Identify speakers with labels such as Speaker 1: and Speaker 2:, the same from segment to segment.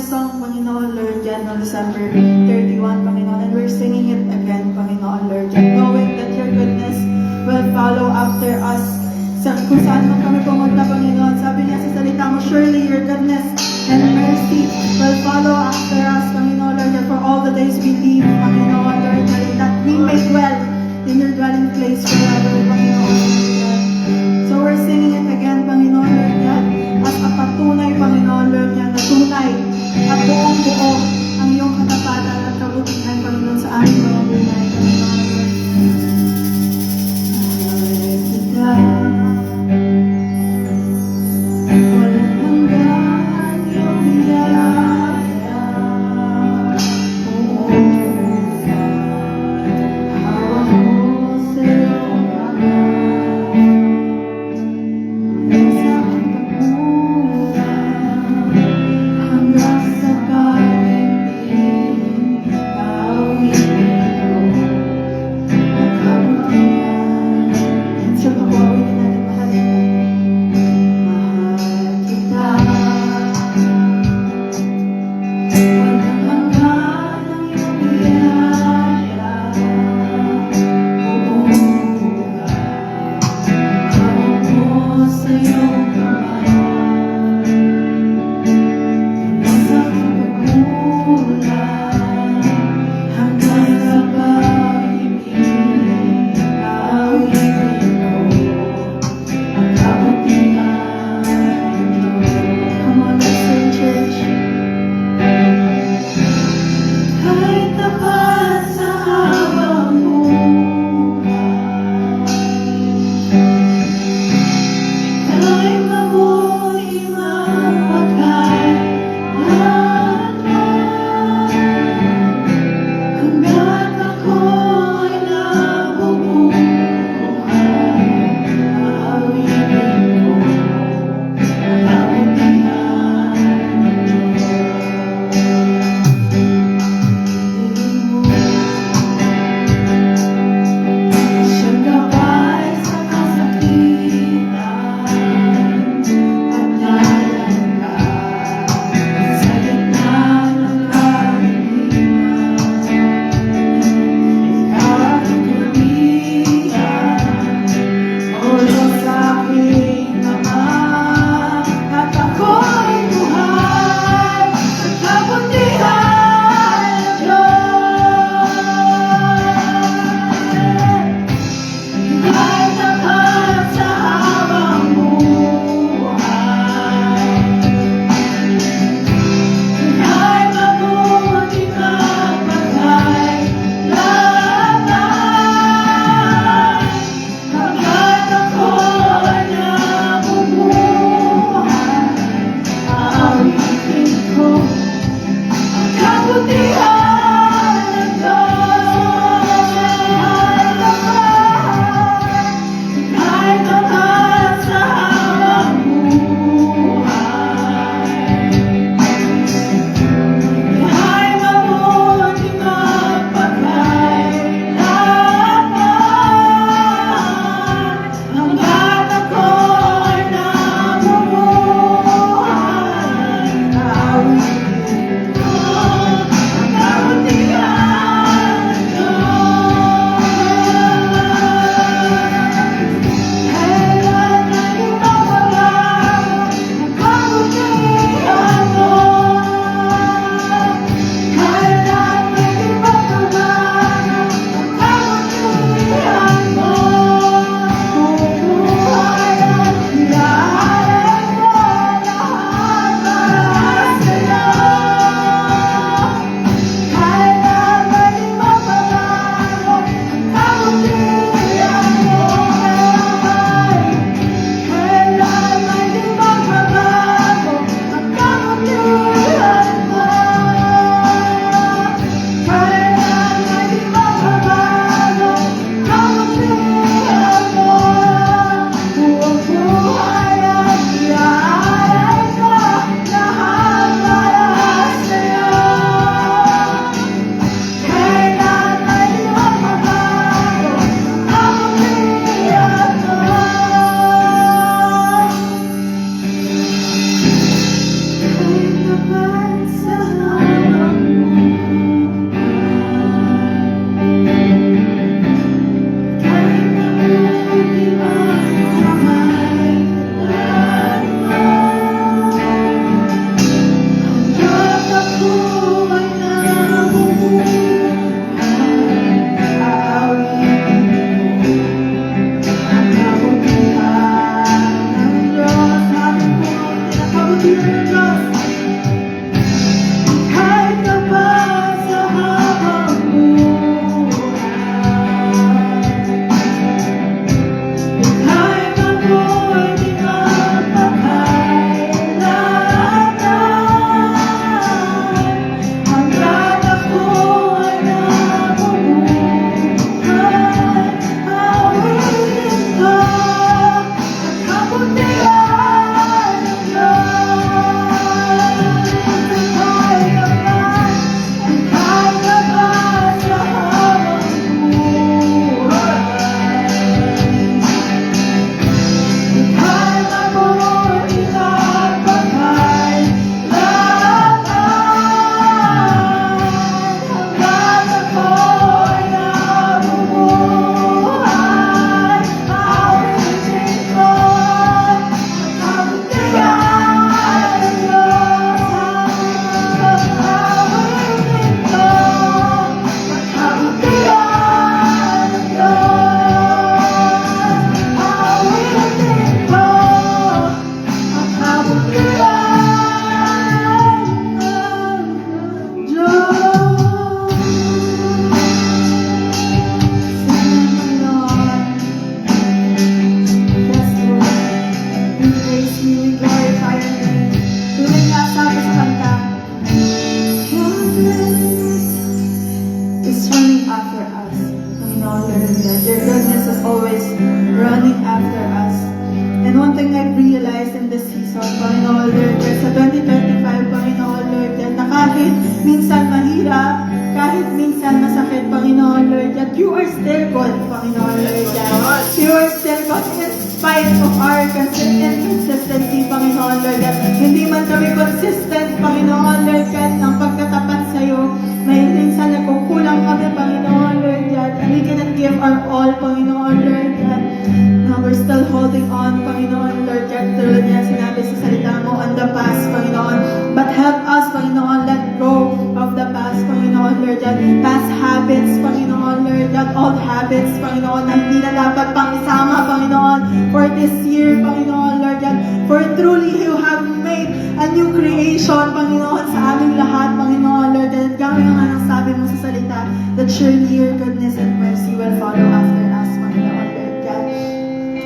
Speaker 1: song, Panginoon Lord, yan on December 31, Panginoon. And we're singing it again, Panginoon Lord, yan, knowing that your goodness will follow after us. Kung saan man kami pumunta, Panginoon, sabi niya sa salita mo, surely your goodness and mercy will follow after us, Panginoon Lord, and for all the days we live, Panginoon Lord, that we may dwell in your dwelling place forever, Panginoon Lord. So we're singing it again, Panginoon Lord, yan, as a patunay, Panginoon Lord, yan, na tunay at buong buo ang iyong katapatan at kabutihan, Panginoon, sa aming mga buhay, Panginoon Lord. Walang hanggan iyong biyaya, hawak mo sa iyong kamay. And one thing I've realized in this season, Panginoon Lord, sa 2025, Panginoon Lord, na kahit minsan mahirap, kahit minsan masakit, Panginoon Lord, that you are still good, Panginoon Lord. You are still good in spite of our inconsistency, Panginoon Lord. That hindi man kami consistent, Panginoon Lord, kahit ng pagkatapat sa'yo, may minsan nagkukulang kami, Panginoon Lord, and we cannot give our all, Panginoon Lord. Now we're still holding on, Panginoon Lord, tulad niya sinabi sa salita mo, on the past, Panginoon. But help us, Panginoon, let go of the past, Panginoon Lord, past habits, Panginoon Lord, old habits, Panginoon, na hindi na dapat pang isama, Panginoon, for this year, Panginoon Lord, for truly you have made a new creation, Panginoon, sa aming lahat, Panginoon Lord, and gawin nga ng sabi mo sa salita, that surely your goodness and mercy will follow after us, Panginoon Lord God.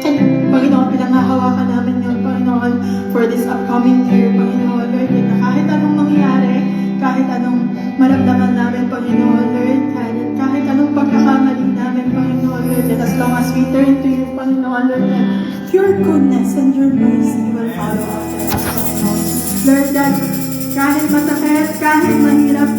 Speaker 1: And Panginoon, pinangahawakan namin yun, Panginoon, for this upcoming year, Panginoon Lord, na kahit anong mangyari, kahit anong maramdaman namin, Panginoon Lord, kahit anong pagkakamali namin, Panginoon Lord, and as long as we turn to you, Panginoon Lord, your goodness and your mercy will follow after us, Panginoon. Lord, that kahit masakit, kahit mahirap,